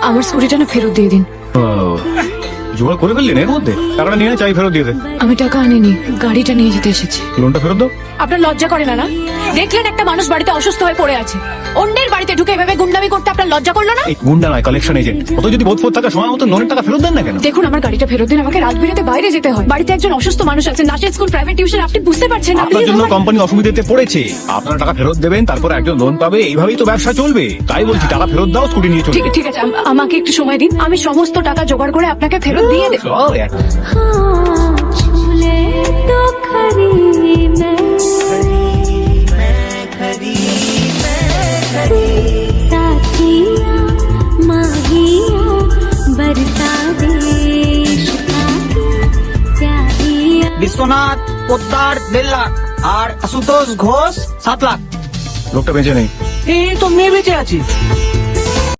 আমার স্কুটিটা না ফেরত দিয়ে দিন। জোগাড় করে ফেললেন এর মধ্যে? টাকাটা নিয়ে চাই ফেরত দিয়ে দে। আমি টাকা আনিনি, গাড়িটা নিয়ে যেতে এসেছি। লোনটা ফেরত দাও। আপনার লজ্জা করে না? দেখলেন একটা মানুষ বাড়িতে অসুস্থ হয়ে পড়ে আছে, অন্যের বাড়িতে ঢুকে এভাবে গুন্ডামি করতে আপনার লজ্জা করলো না? এই গুন্ডা নয়, কালেকশন এজেন্ট। অত যদি বোধ থাকে সময় মতো লোনের টাকা ফেরত দেন না কেন? দেখুন আমার গাড়িটা ফেরত দিন, আমাকে রাত বিরেতে বাইরে যেতে হয়, বাড়িতে একজন অসুস্থ মানুষ আছে, নাচের স্কুল, প্রাইভেট টিউশন, আপনি বুঝতে পারছেন না? আপনার Please জন্য আমার- কোম্পানি অসুবিধাতে পড়েছে, আপনার টাকা ফেরত দেবেন, তারপর একজন লোন পাবে, এইভাবেই তো ব্যবসা চলবে। তাই বলছি টাকা ফেরত দাও, স্কুটি নিয়ে চলে ঠিক ঠিক আছে, আমাকে একটু সময় দিন, আমি সমস্ত টাকা জোগাড় করে আপনাকে ফেরত দিয়ে দেব। চল এখন। झूले तो खरी साथिया माहिया बरसा देश चाहिया। বিশ্বনাথ পোদ্দার 1.5 লাখ আর আশুতোষ ঘোষ 7 লাখ। লোকটা বেঁচে নেই। এই তো মেয়ে বেঁচে আছে।